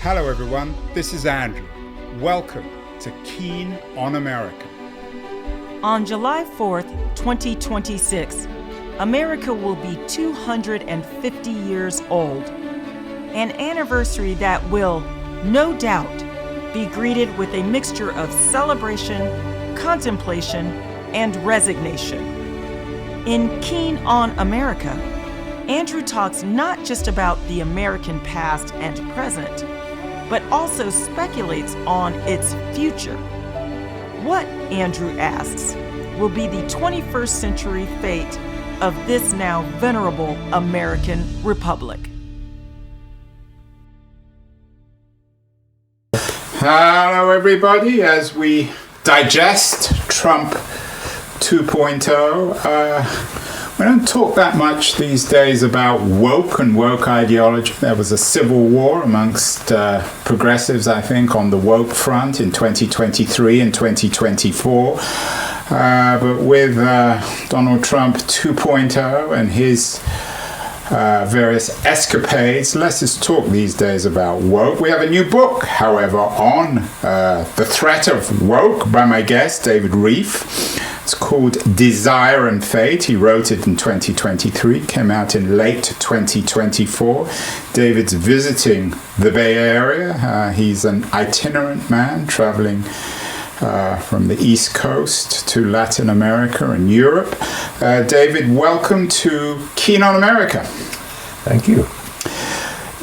Hello everyone, this is Andrew. Welcome to Keen on America. On July 4th, 2026, America will be 250 years old. An anniversary that will, no doubt, be greeted with a mixture of celebration, contemplation, and resignation. In Keen on America, Andrew talks not just about the American past and present, but also speculates on its future. What, Andrew asks, will be the 21st century fate of this now venerable American republic? Hello everybody, as we digest Trump 2.0, we don't talk that much these days about woke and woke ideology. There was a civil war amongst progressives, I think, on the woke front in 2023 and 2024. But with Donald Trump 2.0 and his various escapades, less is talk these days about woke. We have a new book, however, on the threat of woke by my guest, David Rieff. It's called Desire and Fate. He wrote it in 2023, came out in late 2024. David's visiting the Bay Area. He's an itinerant man traveling from the East Coast to Latin America and Europe. David, welcome to Keen on America. Thank you.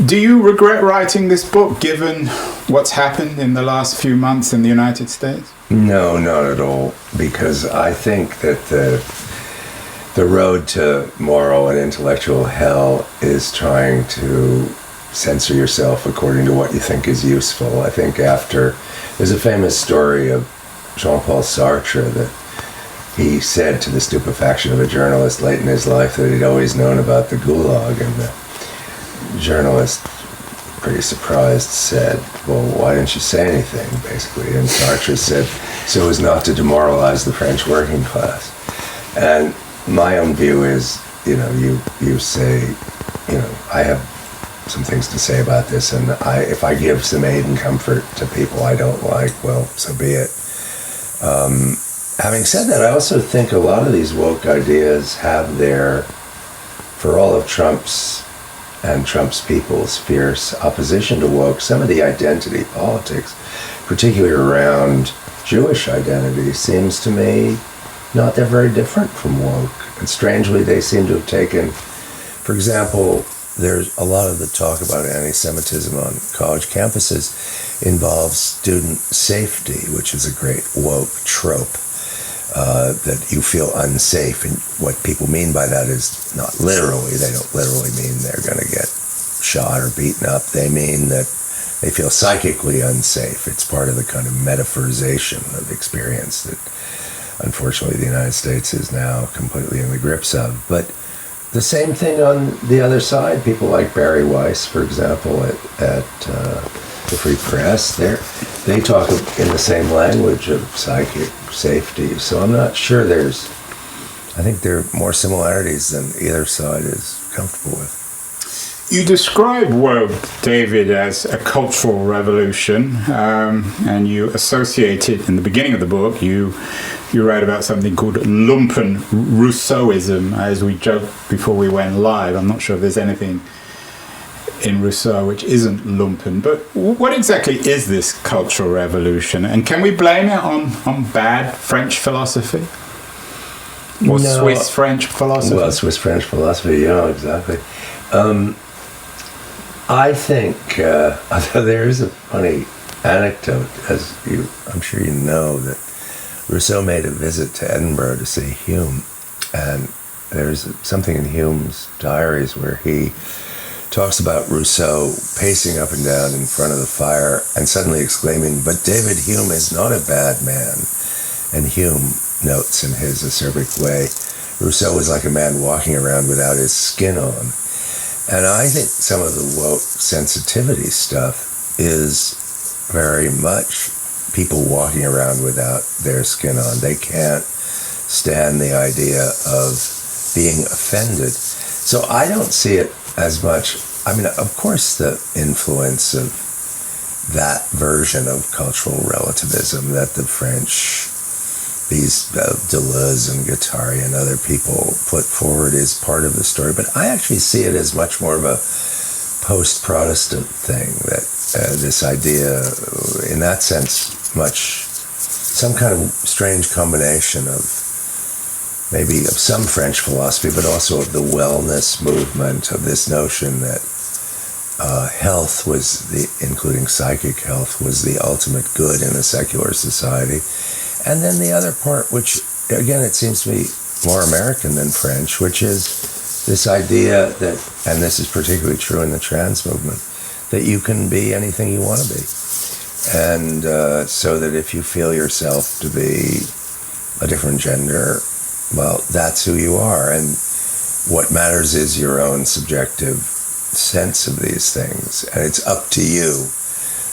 Do you regret writing this book, given what's happened in the last few months in the United States? No, not at all, because I think that the road to moral and intellectual hell is trying to censor yourself according to what you think is useful. I think there's a famous story of Jean-Paul Sartre that he said to the stupefaction of a journalist late in his life that he'd always known about the Gulag, and the journalist, pretty surprised, said, well, why didn't you say anything, basically? And Sartre said, so as not to demoralize the French working class. And my own view is, you say, I have some things to say about this, and if I give some aid and comfort to people I don't like, well, so be it. Having said that, I also think a lot of these woke ideas have for all of Trump's people's fierce opposition to woke, some of the identity politics, particularly around Jewish identity, seems to me not that very different from woke. And strangely, they seem to have taken, for example, there's a lot of the talk about anti-Semitism on college campuses involves student safety, which is a great woke trope, that you feel unsafe. And what people mean by that is not literally, they don't literally mean they're going to get shot or beaten up. They mean that they feel psychically unsafe. It's part of the kind of metaphorization of experience that unfortunately the United States is now completely in the grips of. But the same thing on the other side, people like Barry Weiss, for example, at the Free Press, they talk in the same language of psychic safety. So I'm not sure I think there are more similarities than either side is comfortable with. You describe woke, David, as a cultural revolution, and you associate it in the beginning of the book. You write about something called lumpen Rousseauism, as we joked before we went live. I'm not sure if there's anything in Rousseau which isn't lumpen, but what exactly is this cultural revolution, and can we blame it on bad French philosophy? Or No. Swiss French philosophy? Well, Swiss French philosophy, yeah, exactly. I think, although there is a funny anecdote, I'm sure you know, that Rousseau made a visit to Edinburgh to see Hume, and there's something in Hume's diaries where he talks about Rousseau pacing up and down in front of the fire and suddenly exclaiming, but David Hume is not a bad man. And Hume notes in his acerbic way, Rousseau was like a man walking around without his skin on. And I think some of the woke sensitivity stuff is very much people walking around without their skin on. They can't stand the idea of being offended. So I don't see it as much. I mean, of course, the influence of that version of cultural relativism that the French, these Deleuze and Guattari and other people put forward is part of the story. But I actually see it as much more of a post-Protestant thing, that this idea, in that sense, some kind of strange combination of maybe of some French philosophy, but also of the wellness movement, of this notion that health was including psychic health, was the ultimate good in a secular society. And then the other part, which again, it seems to me more American than French, which is this idea that, and this is particularly true in the trans movement, that you can be anything you want to be. And so that if you feel yourself to be a different gender, well, that's who you are. And what matters is your own subjective sense of these things. And it's up to you.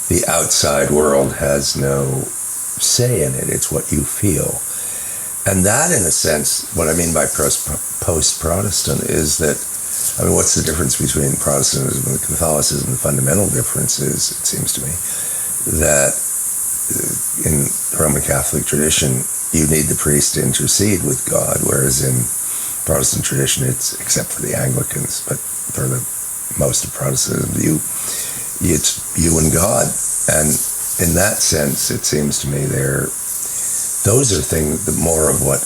The outside world has no say in it. It's what you feel. And that, in a sense, what I mean by post-Protestant is that, I mean, what's the difference between Protestantism and Catholicism? The fundamental difference is, it seems to me, that in the Roman Catholic tradition, you need the priest to intercede with God, whereas in Protestant tradition, it's, except for the Anglicans, but for the most of Protestantism, it's you and God. And in that sense, it seems to me those are things, more of what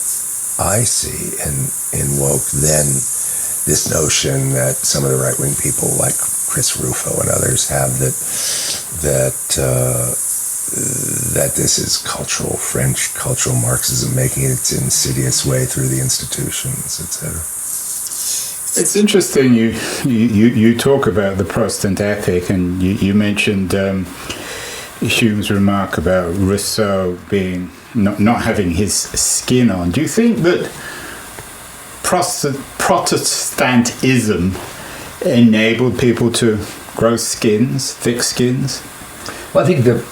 I see in woke than this notion that some of the right-wing people like Chris Rufo and others have that this is French cultural Marxism making its insidious way through the institutions, etc. It's interesting you talk about the Protestant ethic, and you mentioned Hume's remark about Rousseau being not having his skin on. Do you think that Protestantism enabled people to grow skins, thick skins? Well, I think the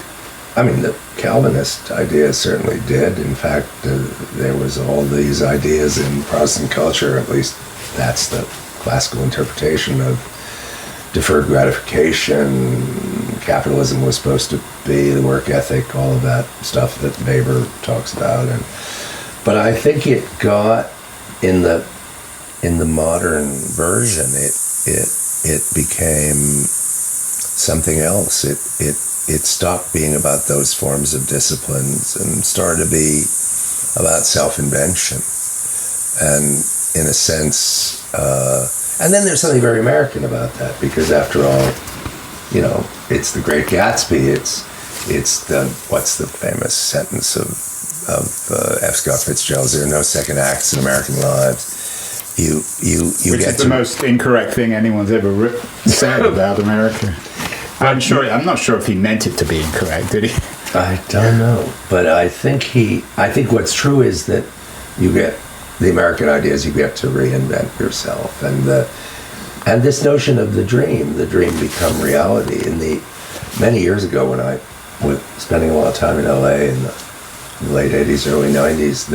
Calvinist idea certainly did. In fact, there was all these ideas in Protestant culture, at least that's the classical interpretation of deferred gratification. Capitalism was supposed to be the work ethic, all of that stuff that Weber talks about. But I think it got in the modern version, it became something else. It stopped being about those forms of disciplines and started to be about self-invention. And in a sense, and then there's something very American about that, because after all, it's the Great Gatsby. It's the, what's the famous sentence of F. Scott Fitzgerald? There are no second acts in American lives. You Which get is the most incorrect thing anyone's ever said about America. I'm not sure if he meant it to be incorrect, did he? I don't know, but I think what's true is that you get the American ideas. You get to reinvent yourself, and this notion of the dream become reality. Many years ago, when I was spending a lot of time in LA in the late '80s, early '90s,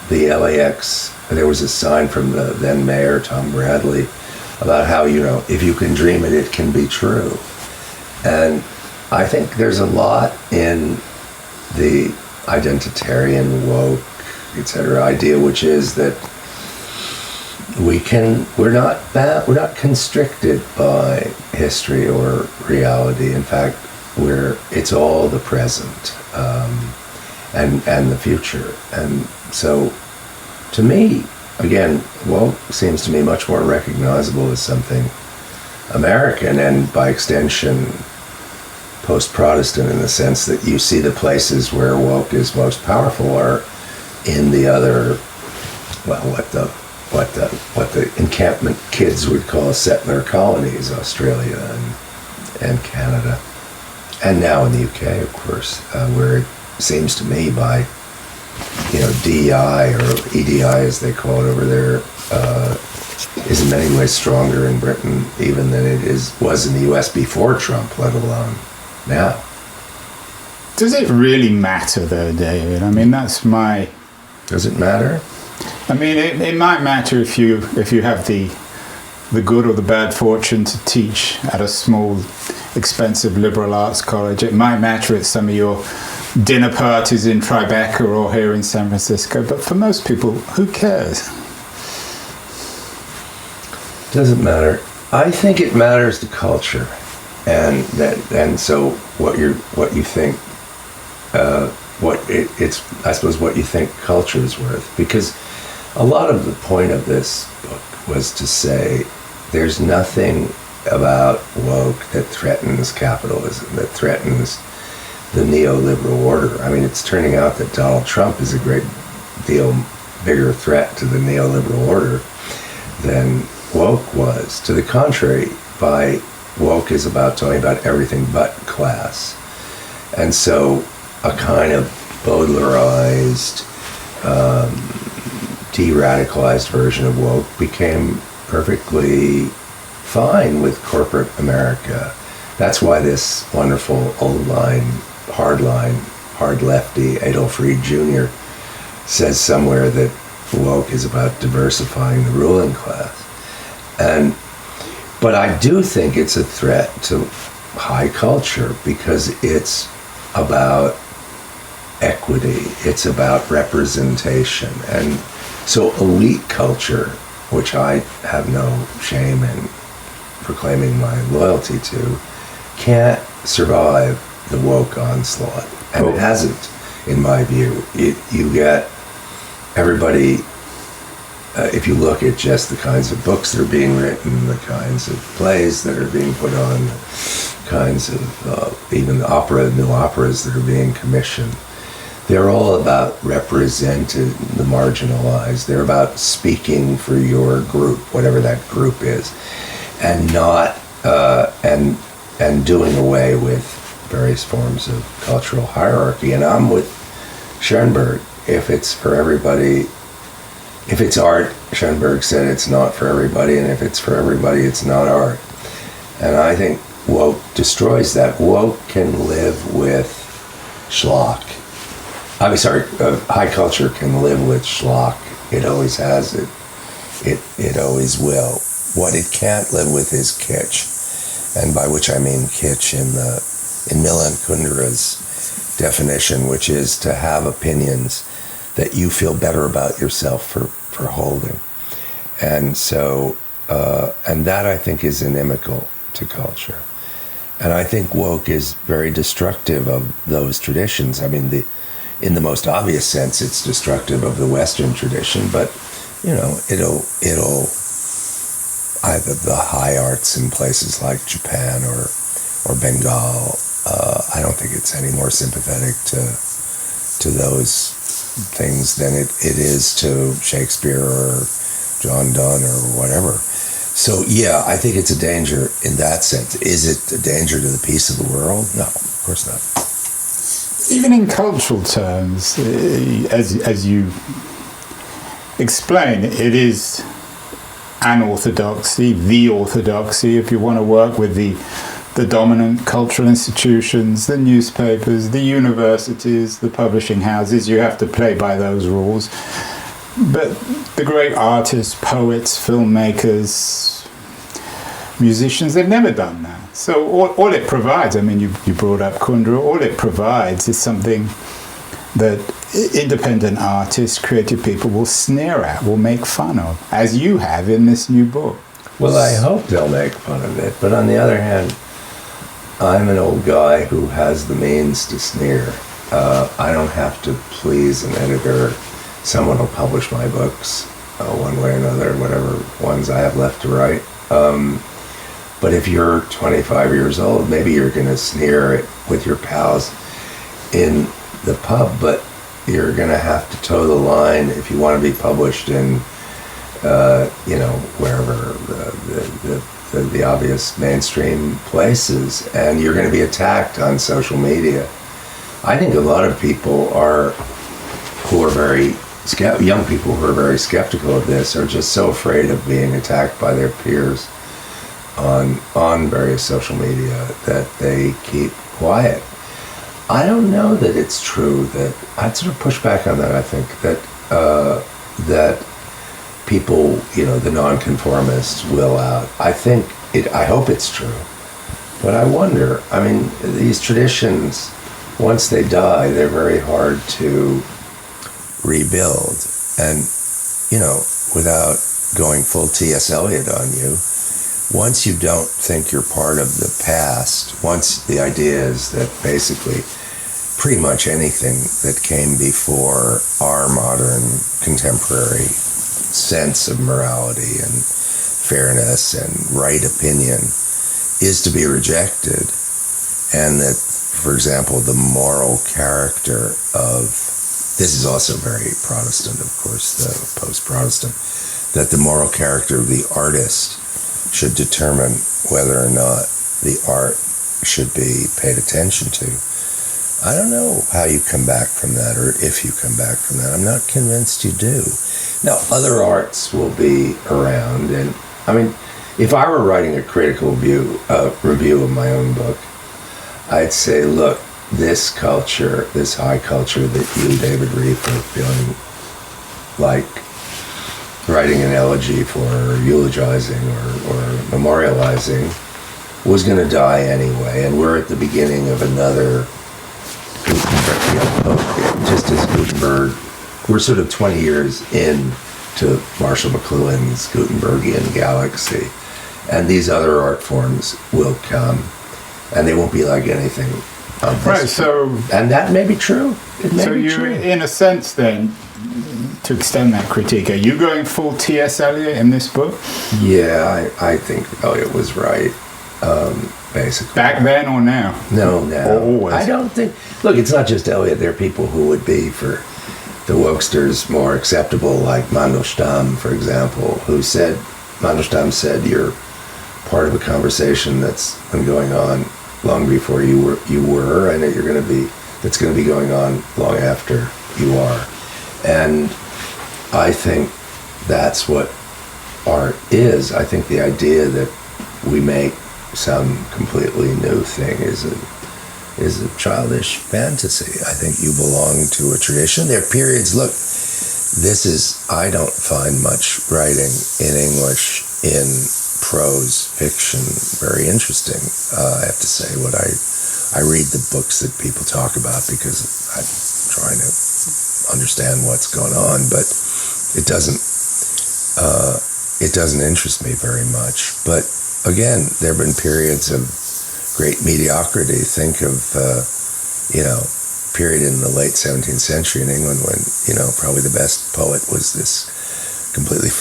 the LAX, there was a sign from the then mayor Tom Bradley about how if you can dream it, it can be true. And I think there's a lot in the identitarian, woke, etc. idea, which is that we're not constricted by history or reality. In fact, it's all the present and the future. And so, to me, again, woke seems to me much more recognizable as something American, and by extension post-Protestant, in the sense that you see the places where woke is most powerful are in the other, well, what the encampment kids would call settler colonies, Australia and Canada, and now in the UK, of course, where it seems to me by DEI or EDI as they call it over there, is in many ways stronger in Britain even than it was in the US before Trump, let alone now. Does it really matter, though, David? I mean, that's my... Does it matter? I mean, it might matter if you have the good or the bad fortune to teach at a small expensive liberal arts college. It might matter at some of your dinner parties in Tribeca or here in San Francisco, but for most people, who cares? Doesn't matter. I think it matters to culture, and so what you think, I suppose what you think culture is worth, because a lot of the point of this book was to say there's nothing about woke that threatens capitalism, that threatens the neoliberal order. I mean, it's turning out that Donald Trump is a great deal bigger threat to the neoliberal order than woke was. To the contrary, woke is about talking about everything but class. And so a kind of Baudelarized, de-radicalized version of woke became perfectly fine with corporate America. That's why this wonderful old line, hard lefty, Adolf Reed Jr. says somewhere that woke is about diversifying the ruling class. But I do think it's a threat to high culture because it's about equity, it's about representation. And so elite culture, which I have no shame in proclaiming my loyalty to, can't survive the woke onslaught. And it hasn't, in my view. You get everybody, if you look at just the kinds of books that are being written, the kinds of plays that are being put on, the kinds of even new operas that are being commissioned, they're all about representing the marginalized. They're about speaking for your group, whatever that group is, and not and doing away with various forms of cultural hierarchy. And I'm with Schoenberg. If it's for everybody, if it's art, Schoenberg said it's not for everybody, and if it's for everybody, it's not art. And I think woke destroys that. Woke can live with schlock. I'm sorry, high culture can live with schlock. It always has it. It always will. What it can't live with is kitsch. And by which I mean kitsch in Milan Kundera's definition, which is to have opinions that you feel better about yourself for holding. And so, and that I think is inimical to culture. And I think woke is very destructive of those traditions. I mean, in the most obvious sense, it's destructive of the Western tradition, but, you know, it'll either the high arts in places like Japan or Bengal, I don't think it's any more sympathetic to those things than it is to Shakespeare or John Donne or whatever. So yeah, I think it's a danger in that sense. Is it a danger to the peace of the world? No, of course not. Even in cultural terms, as you explain, it is an orthodoxy, the orthodoxy, if you want to work with the dominant cultural institutions, the newspapers, the universities, the publishing houses. You have to play by those rules. But the great artists, poets, filmmakers, musicians, they've never done that. So all it provides, I mean, you brought up Kundera, all it provides is something that independent artists, creative people will sneer at, will make fun of, as you have in this new book. Well, I hope they'll make fun of it. But on the other hand, I'm an old guy who has the means to sneer. I don't have to please an editor. Someone will publish my books one way or another, whatever ones I have left to write. But if you're 25 years old, maybe you're going to sneer with your pals in the pub, but you're going to have to toe the line if you want to be published in, wherever the obvious mainstream places, and you're going to be attacked on social media. I think a lot of people young people who are very skeptical of this are just so afraid of being attacked by their peers on various social media that they keep quiet. I don't know that it's true that I'd sort of push back on that. I think that people, the nonconformists will out. I hope it's true But I wonder, I mean, these traditions, once they die, they're very hard to rebuild. And, you know, without going full T.S. Eliot on you, once you don't think you're part of the past, once the idea is that basically pretty much anything that came before our modern contemporary sense of morality and fairness and right opinion is to be rejected, and that, for example, the moral character of, this is also very Protestant, of course, the post-Protestant, that the moral character of the artist should determine whether or not the art should be paid attention to. I don't know how you come back from that, or if you come back from that. I'm not convinced you do. Now, other arts will be around, and I mean, if I were writing a critical review of my own book, I'd say, look, this culture, this high culture that you, David Rieff, are feeling like writing an elegy for, or eulogizing, or memorializing, was going to die anyway, and we're at the beginning of another Gutenberg, just as Gutenberg, we're sort of 20 years in to Marshall McLuhan's Gutenbergian galaxy, and these other art forms will come, and they won't be like anything. Right. So, and that may be true. It may so be you, true. in a sense, then, to extend that critique, are you going full T.S. Eliot in this book? Yeah, I think Eliot was right. Basically. Back then or now? No, now. Or always? I don't think. Look, it's not just Eliot. There are people who would be, for the wokesters, more acceptable, like Mandelstam, for example, who said, Mandelstam said, you're part of a conversation that's been going on long before you were, and that that's going to be going on long after you are. And I think that's what art is. I think the idea that we make some completely new thing is a childish fantasy. I think you belong to a tradition. There are periods, look, I don't find much writing in English in prose fiction very interesting. I have to say, I read the books that people talk about because I'm trying to understand what's going on, but it doesn't interest me very much. But again, there have been periods of great mediocrity. Think of, period in the late 17th century in England when, probably the best poet was this completely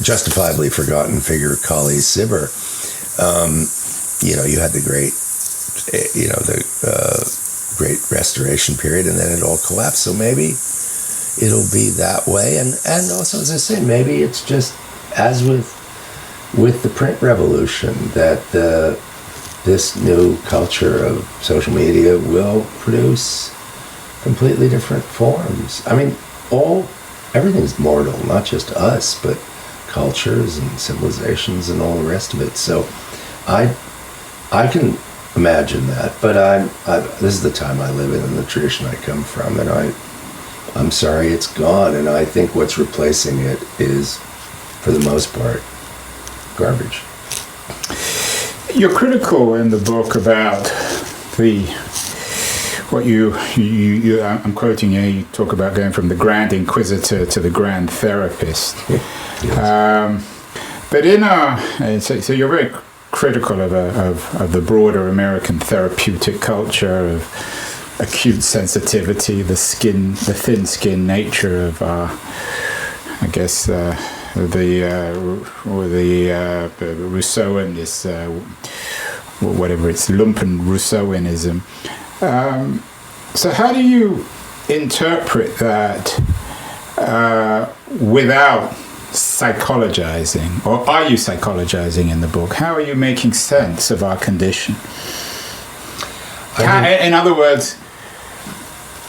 justifiably forgotten figure, Colley Cibber. You had the great, great Restoration period, and then it all collapsed. So maybe it'll be that way. And also, as I say, maybe it's just as with the print revolution, that this new culture of social media will produce completely different forms. I mean, everything's mortal, not just us, but cultures and civilizations and all the rest of it. So I can imagine that, but this is the time I live in and the tradition I come from, and I'm sorry it's gone, and I think what's replacing it is, for the most part, garbage. You're critical in the book about I'm quoting you. You talk about going from the Grand Inquisitor to the Grand Therapist. Yes. But so you're very critical of the broader American therapeutic culture, of acute sensitivity, the thin skin nature of our, I guess. The Rousseauan, this whatever it's, lumpen Rousseauanism. So how do you interpret that without psychologizing, or are you psychologizing in the book? How are you making sense of our condition? In other words,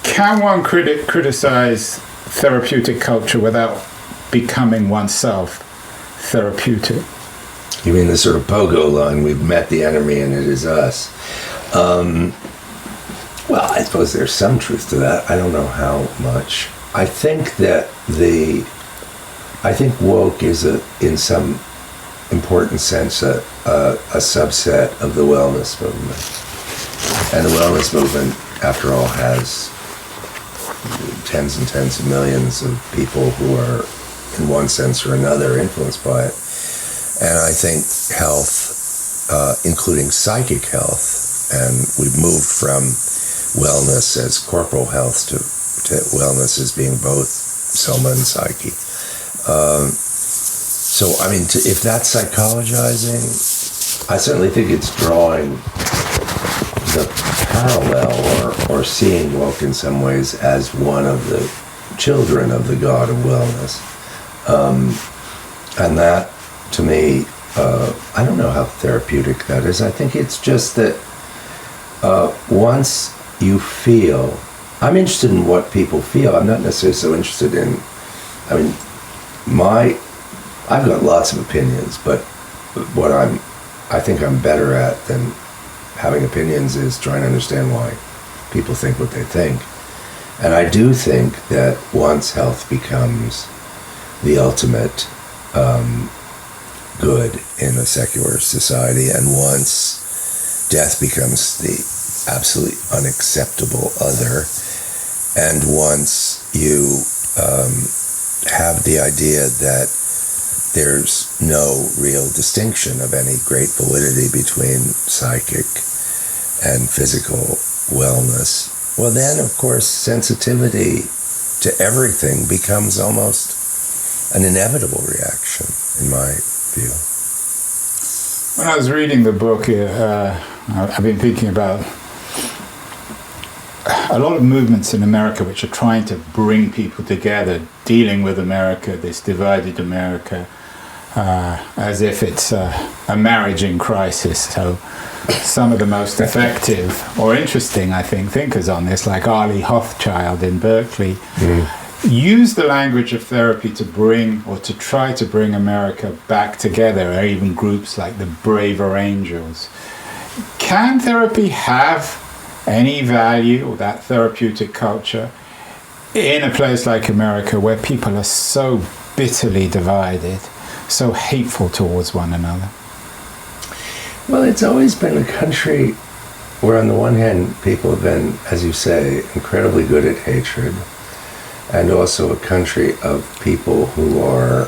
can one criticize therapeutic culture without becoming oneself therapeutic? You mean the sort of pogo line, we've met the enemy and it is us? Well, I suppose there's some truth to that. I don't know how much. I think that woke is in some important sense, a subset of the wellness movement. And the wellness movement, after all, has tens and tens of millions of people who are, in one sense or another, influenced by it. And I think health, including psychic health, and we've moved from wellness as corporal health to wellness as being both soma and psyche. So, I mean, if that's psychologizing, I certainly think it's drawing the parallel or seeing woke in some ways as one of the children of the god of wellness. And that, to me, I don't know how therapeutic that is. I think it's just that once you feel, I'm interested in what people feel. I'm not necessarily so interested in, I mean, I've got lots of opinions, but what I think I'm better at than having opinions is trying to understand why people think what they think. And I do think that once health becomes the ultimate good in a secular society, and once death becomes the absolutely unacceptable other, and once you have the idea that there's no real distinction of any great validity between psychic and physical wellness, well then, of course, sensitivity to everything becomes almost an inevitable reaction, in my view. When I was reading the book, I've been thinking about a lot of movements in America which are trying to bring people together, dealing with America, this divided America, as if it's a marriage in crisis. So some of the most effective or interesting, I think, thinkers on this, like Arlie Hochschild in Berkeley, use the language of therapy to bring, or to try to bring, America back together, or even groups like the Braver Angels. Can therapy have any value, or that therapeutic culture, in a place like America where people are so bitterly divided, so hateful towards one another? Well, it's always been a country where, on the one hand, people have been, as you say, incredibly good at hatred, and also a country of people who are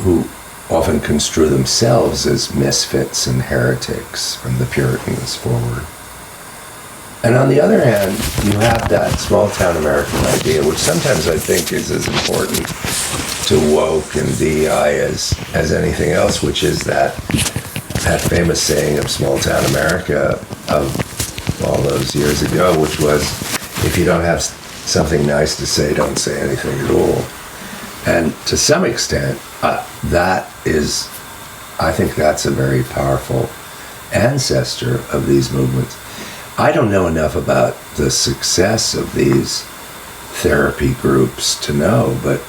who often construe themselves as misfits and heretics from the Puritans forward. And on the other hand, you have that small-town American idea, which sometimes I think is as important to woke and DEI as anything else, which is that famous saying of small-town America of all those years ago, which was, if you don't have something nice to say, don't say anything at all. And to some extent, I think that's a very powerful ancestor of these movements. I don't know enough about the success of these therapy groups to know, but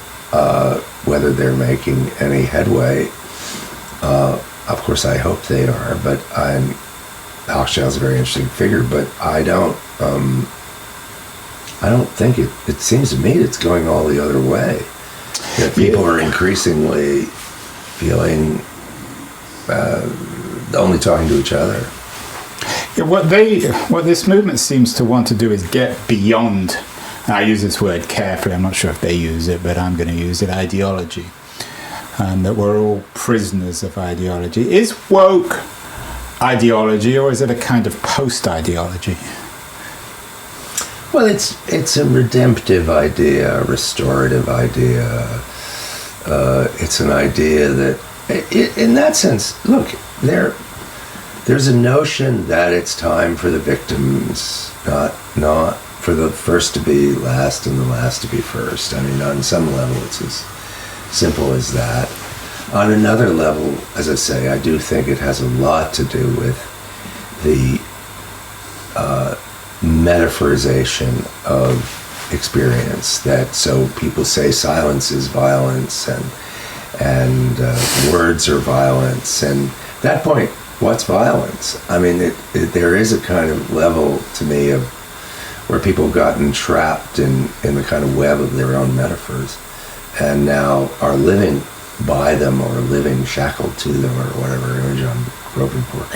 whether they're making any headway, of course I hope they are, but Hochschild's a very interesting figure, but I don't think it seems to me it's going all the other way. That people are increasingly feeling only talking to each other. Yeah, what this movement seems to want to do is get beyond, and I use this word carefully, I'm not sure if they use it, but I'm going to use it, ideology. That we're all prisoners of ideology. Is woke ideology, or is it a kind of post-ideology? Well, it's a redemptive idea, a restorative idea. It's an idea that, in that sense, look, there's a notion that it's time for the victims, not for the first to be last and the last to be first. I mean, on some level, it's as simple as that. On another level, as I say, I do think it has a lot to do with the metaphorization of experience. That so people say silence is violence, and words are violence, and at that point, what's violence? I mean, there is a kind of level to me of where people have gotten trapped in the kind of web of their own metaphors, and now are living by them or living shackled to them or whatever image I'm groping for.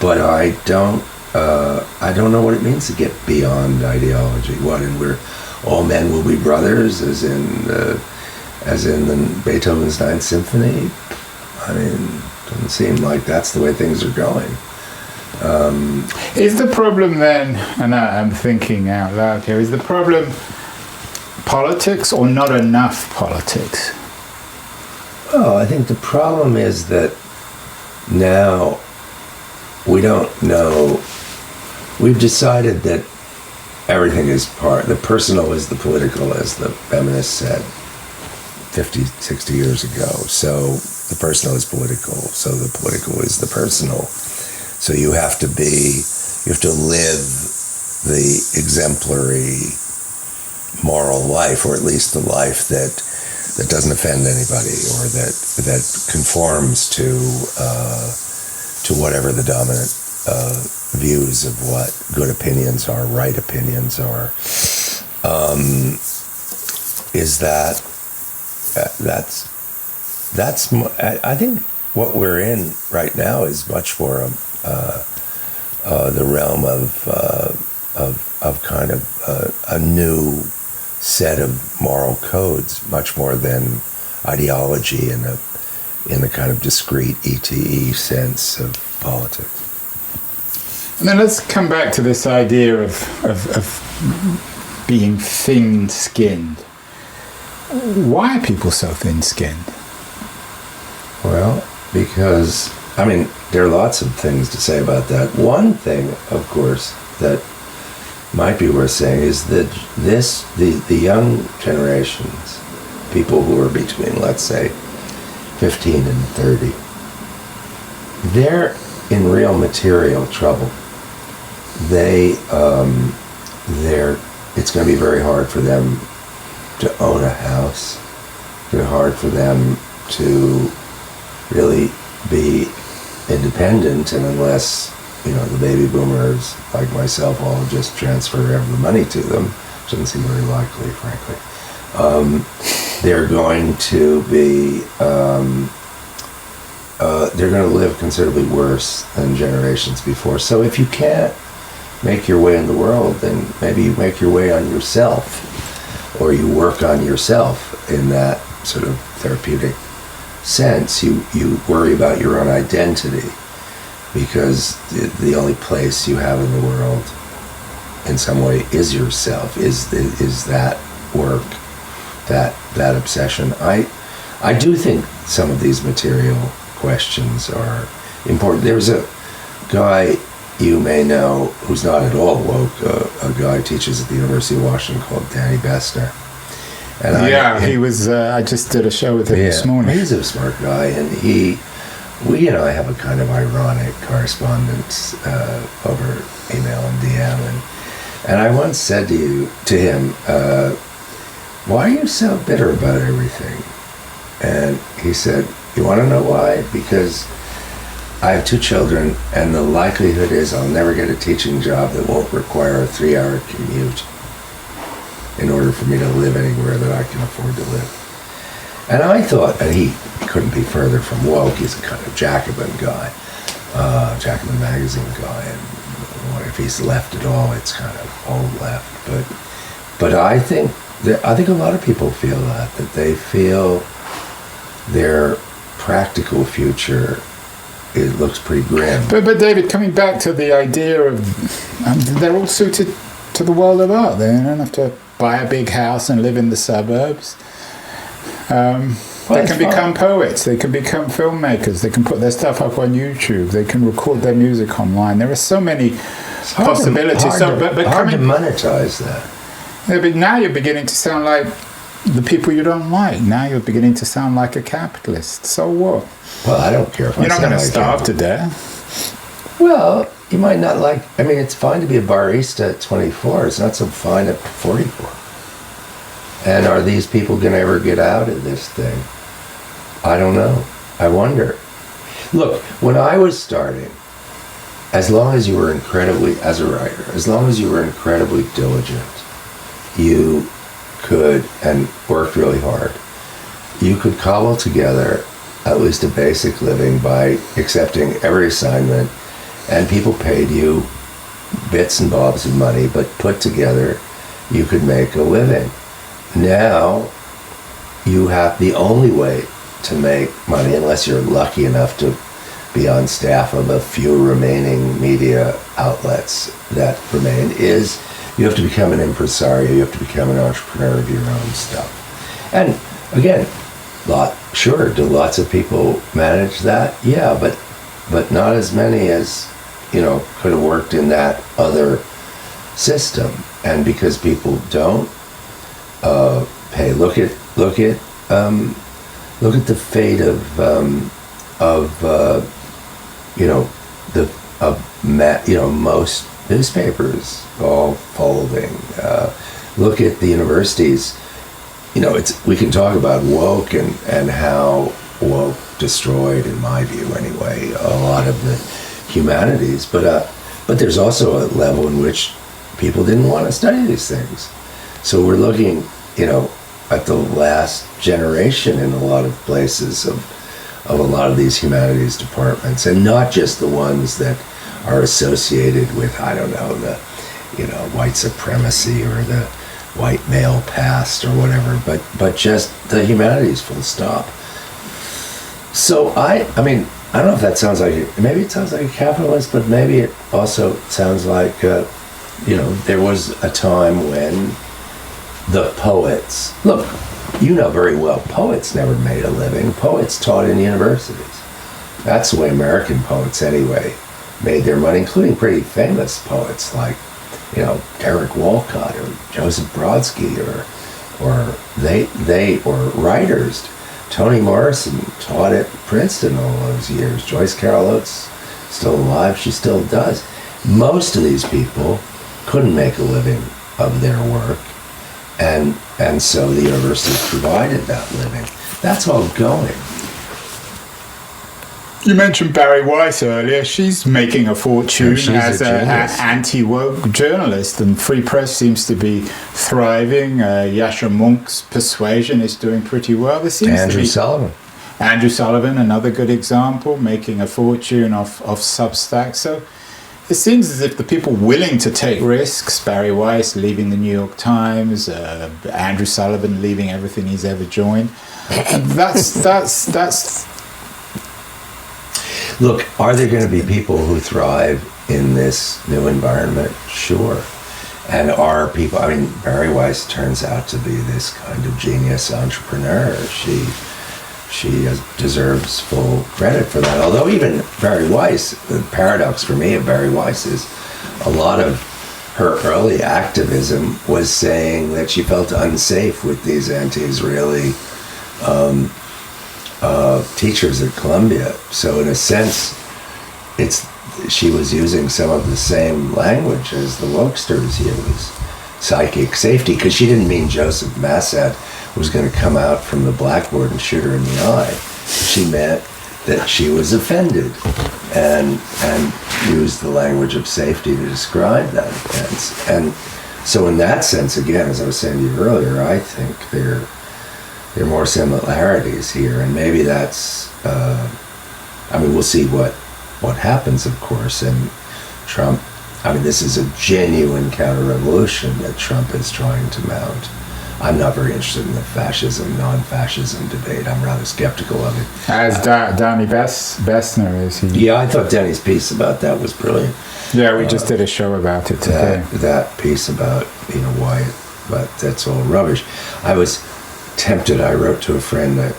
But I don't know what it means to get beyond ideology. What, and we're all men will be brothers, as in the Beethoven's Ninth Symphony? I mean, doesn't seem like that's the way things are going. Is the problem then, and I'm thinking out loud here, is the problem politics or not enough politics? Well, I think the problem is that now we don't know. We've decided that everything is the personal is the political, as the feminists said 50, 60 years ago. So the personal is political, so the political is the personal. So you have to live the exemplary moral life, or at least the life that doesn't offend anybody, or that conforms to whatever the dominant views of what good opinions are, right opinions are. I think what we're in right now is much more the realm of kind of a new set of moral codes, much more than ideology in the kind of discrete ETE sense of politics. And then let's come back to this idea of being thin-skinned. Why are people so thin-skinned? Well, because, I mean, there are lots of things to say about that. One thing, of course, that might be worth saying is that the young generations, people who are between, let's say, 15 and 30, they're in real material trouble. It's going to be very hard for them to own a house. It's going to be hard for them to really be independent, and unless, the baby boomers like myself all just transfer the money to them, which doesn't seem very likely, frankly, they're going to be they're going to live considerably worse than generations before. So if you can't make your way in the world, then maybe you make your way on yourself, or you work on yourself in that sort of therapeutic sense. You worry about your own identity, because the only place you have in the world in some way is yourself, is that work, that obsession. I do think some of these material questions are important. There's a guy you may know who's not at all woke, a guy who teaches at the University of Washington called Danny Bessner. And he was. I just did a show with him this morning. He's a smart guy, and I have a kind of ironic correspondence over email and DM, and I once said to him, "Why are you so bitter about everything?" And he said, "You want to know why? Because I have 2 children, and the likelihood is I'll never get a teaching job that won't require a 3-hour commute in order for me to live anywhere that I can afford to live." And I thought, and he couldn't be further from woke. He's a kind of Jacobin guy, Jacobin magazine guy, and if he's left at all, it's kind of old left. But I think a lot of people feel that they feel their practical future, it looks pretty grim. But David, coming back to the idea of they're all suited to the world of art. They don't have to buy a big house and live in the suburbs. They can become poets. They can become filmmakers. They can put their stuff up on YouTube. They can record their music online. There are so many possibilities. Hard to monetize that. Yeah, but now you're beginning to sound like the people you don't like. Now you're beginning to sound like a capitalist. So what? Well, I don't care if you're not going to like starve to death. Well, you might not like. I mean, it's fine to be a barista at 24. It's not so fine at 44. And are these people going to ever get out of this thing? I don't know. I wonder. Look, when I was starting, as long as you were as a writer, as long as you were incredibly diligent, you could, and worked really hard, you could cobble together at least a basic living by accepting every assignment, and people paid you bits and bobs of money, but put together you could make a living. Now you have the only way to make money, unless you're lucky enough to be on staff of a few remaining media outlets that remain, is you have to become an impresario, you have to become an entrepreneur of your own stuff. And again, do lots of people manage that? Yeah, but not as many as, could have worked in that other system. And because people don't pay, look at the fate of most newspapers all folding. Look at the universities. We can talk about woke and how woke destroyed, in my view anyway, a lot of the humanities. But there's also a level in which people didn't want to study these things. So we're looking, at the last generation in a lot of places of a lot of these humanities departments, and not just the ones that are associated with, I don't know, the, white supremacy or the white male past or whatever, but just the humanities, full stop. So I don't know if that sounds like, maybe it sounds like a capitalist, but maybe it also sounds like, there was a time when the poets, look, very well, poets never made a living. Poets taught in universities. That's the way American poets, anyway, made their money, including pretty famous poets like, Eric Walcott or Joseph Brodsky or writers. Toni Morrison taught at Princeton all those years. Joyce Carol Oates, still alive, she still does. Most of these people couldn't make a living of their work. And so the university provided that living. That's all going. You mentioned Barry Weiss earlier. She's making a fortune as an anti-woke journalist, and Free Press seems to be thriving. Yascha Mounk's Persuasion is doing pretty well. There seems Andrew Sullivan. Andrew Sullivan, another good example, making a fortune off Substack. So it seems as if the people willing to take risks, Barry Weiss leaving the New York Times, Andrew Sullivan leaving everything he's ever joined, and that's. Look, are there going to be people who thrive in this new environment? Sure. And are people, Barry Weiss turns out to be this kind of genius entrepreneur. She deserves full credit for that. Although even Barry Weiss, the paradox for me of Barry Weiss is a lot of her early activism was saying that she felt unsafe with these anti-Israeli teachers at Columbia. So in a sense, she was using some of the same language as the wokesters use, psychic safety, because she didn't mean Joseph Massad was going to come out from the blackboard and shoot her in the eye. She meant that she was offended and used the language of safety to describe that offense. And so in that sense, again, as I was saying to you earlier, I think there are more similarities here, and maybe that's, we'll see what happens, of course, and Trump, this is a genuine counter-revolution that Trump is trying to mount. I'm not very interested in the fascism, non-fascism debate. I'm rather skeptical of it. As Danny Bessner is. Yeah, I thought Danny's piece about that was brilliant. Yeah, we just did a show about it today. That piece about, why, but that's all rubbish. I was tempted. I wrote to a friend, a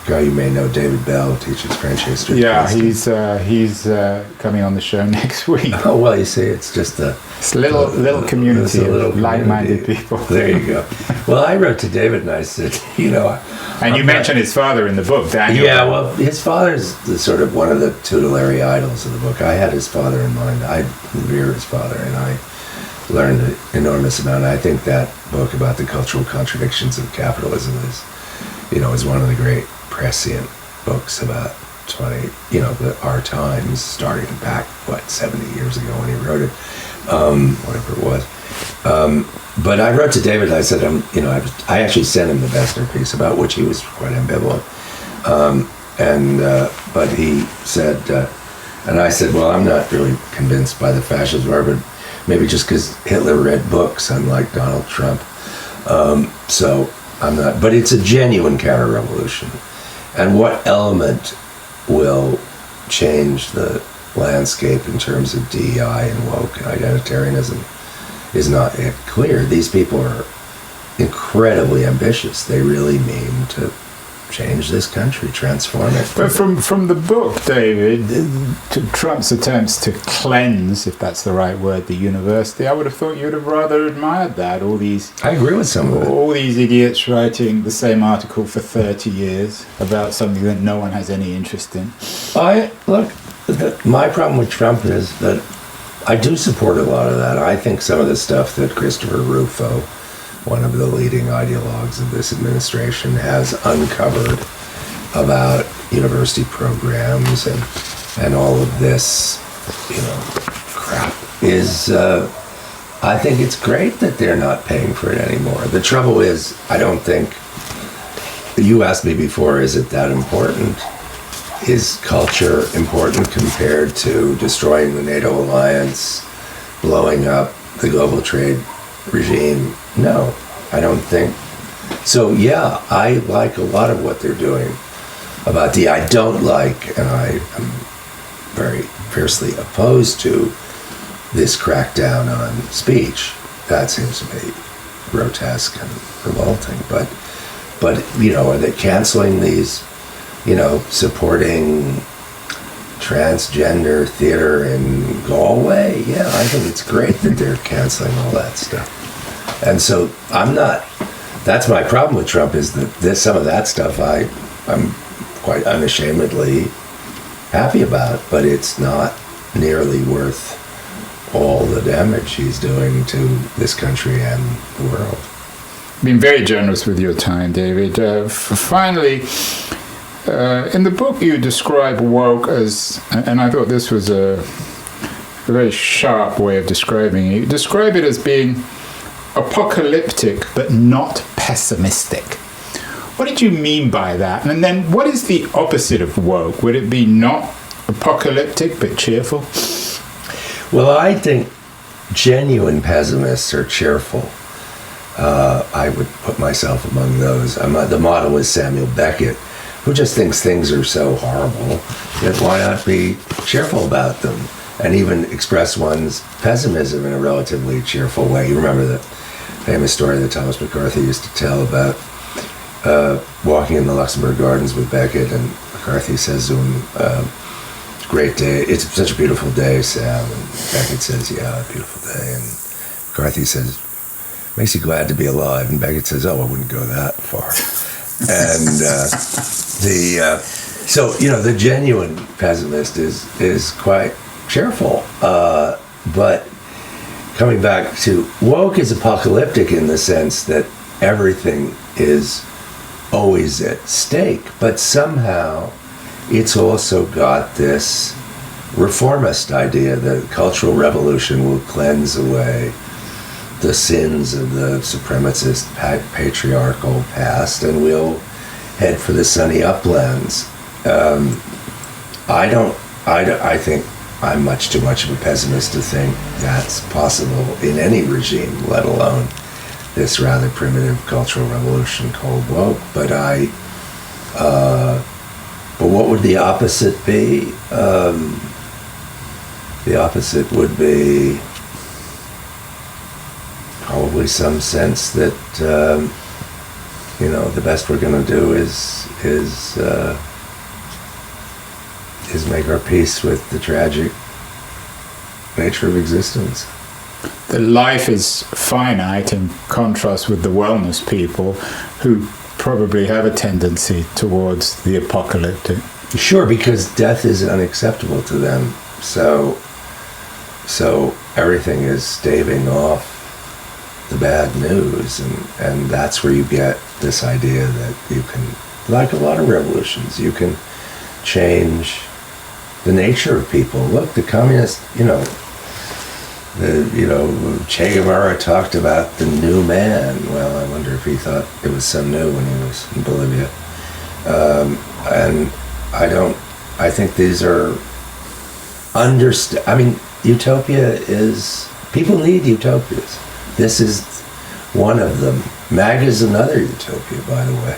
guy you may know, David Bell, who teaches French history. Yeah, he's coming on the show next week. Oh, well, you see, it's just it's a little community of like-minded people. There you go. Well, I wrote to David and I said, And you mentioned his father in the book, Daniel. Yeah, well, his father's sort of one of the tutelary idols of the book. I had his father in mind. I revere his father, and I learned an enormous amount. I think that book about the cultural contradictions of capitalism is one of the great prescient books about our times, starting back, 70 years ago when he wrote it, whatever it was. But I wrote to David, I said, I actually sent him the Bessner piece, about which he was quite ambivalent. But he said, and I said, well, I'm not really convinced by the fascist war, but maybe just because Hitler read books, unlike Donald Trump. So I'm not, but it's a genuine counter-revolution. And what element will change the landscape in terms of DEI and woke and identitarianism is not yet clear. These people are incredibly ambitious. They really mean to change this country, transform it. But from the book, David, to Trump's attempts to cleanse, if that's the right word, the university, I would have thought you would have rather admired that. I agree with some of it. All these idiots writing the same article for 30 years about something that no one has any interest in. My problem with Trump is that I do support a lot of that. I think some of the stuff that Christopher Rufo, one of the leading ideologues of this administration, has uncovered about university programs and all of this, crap is, I think it's great that they're not paying for it anymore. The trouble is, I don't think, you asked me before, is it that important? Is culture important compared to destroying the NATO alliance, blowing up the global trade regime? No, I don't think. So yeah, I like a lot of what they're doing about I don't like, and I am very fiercely opposed to this crackdown on speech. That seems to me grotesque and revolting. But are they canceling these, supporting transgender theater in Galway? Yeah, I think it's great that they're canceling all that stuff. And so that's my problem with Trump, is that some of that stuff I'm quite unashamedly happy about, but it's not nearly worth all the damage he's doing to this country and the world. Been very generous with your time, David. Finally, in the book you describe woke as, and I thought this was a very sharp way of describing it, you describe it as being apocalyptic but not pessimistic. What did you mean by that? And then what is the opposite of woke? Would it be not apocalyptic but cheerful? Well, I think genuine pessimists are cheerful. I would put myself among those. The model is Samuel Beckett, who just thinks things are so horrible that why not be cheerful about them and even express one's pessimism in a relatively cheerful way. You remember the famous story that Thomas McCarthy used to tell about walking in the Luxembourg Gardens with Beckett, and McCarthy says to him, great day, it's such a beautiful day, Sam. And Beckett says, yeah, a beautiful day. And McCarthy says, makes you glad to be alive. And Beckett says, oh, I wouldn't go that far. And so the genuine pessimist is quite cheerful. But coming back to woke is apocalyptic in the sense that everything is always at stake, but somehow it's also got this reformist idea that the cultural revolution will cleanse away the sins of the supremacist patriarchal past and we'll head for the sunny uplands. I think I'm much too much of a pessimist to think that's possible in any regime, let alone this rather primitive cultural revolution called woke. But what would the opposite be? The opposite would be probably some sense that the best we're going to do is make our peace with the tragic nature of existence. That life is finite in contrast with the wellness people who probably have a tendency towards the apocalyptic. Sure, because death is unacceptable to them. So everything is staving off the bad news, and that's where you get this idea that you can, like a lot of revolutions, you can change the nature of people. Look, the communists, Che Guevara talked about the new man. Well, I wonder if he thought it was so new when he was in Bolivia. And I think these are utopia is, people need utopias. This is one of them. MAGA is another utopia, by the way.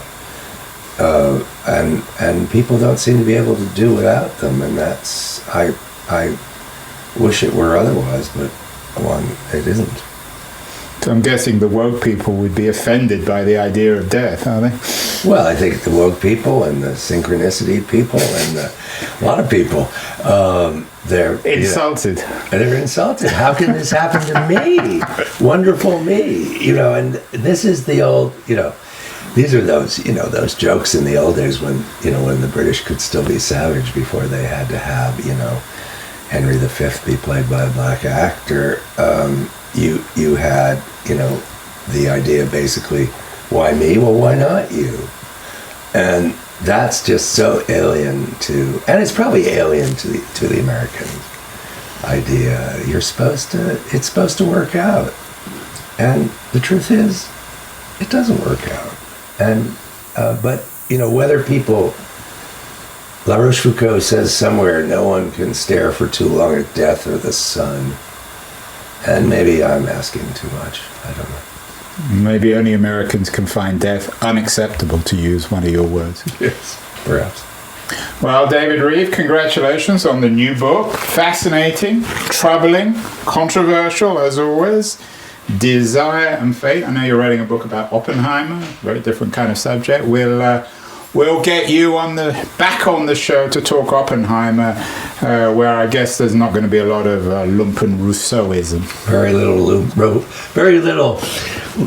And people don't seem to be able to do without them, and that's, I wish it were otherwise, but it isn't. So I'm guessing the woke people would be offended by the idea of death, are they? Well, I think the woke people and the synchronicity people and a lot of people, they're insulted. They're insulted. How can this happen to me? Wonderful me. And this is the old, these are those jokes in the old days when the British could still be savage before they had to have, Henry V be played by a black actor. You had, the idea basically, why me? Well, why not you? And that's just so alien and it's probably alien to the American idea. It's supposed to work out. And the truth is, it doesn't work out. And, but, whether people, La Rochefoucauld says somewhere, no one can stare for too long at death or the sun. And maybe I'm asking too much. I don't know. Maybe only Americans can find death unacceptable, to use one of your words. Yes, perhaps. Well, David Rieff, congratulations on the new book. Fascinating, troubling, controversial, as always. Desire and Fate. I know you're writing a book about Oppenheimer, very different kind of subject. We'll get you back on the show to talk Oppenheimer, where I guess there's not going to be a lot of lumpen Rousseauism. Very little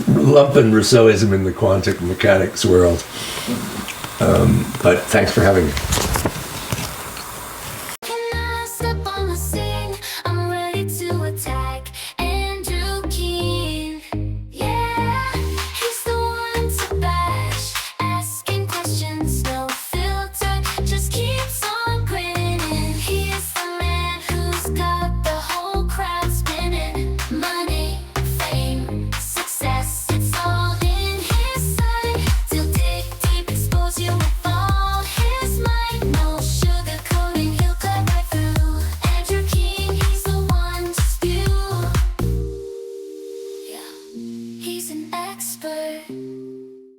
lumpen Rousseauism in the quantum mechanics world. But thanks for having me.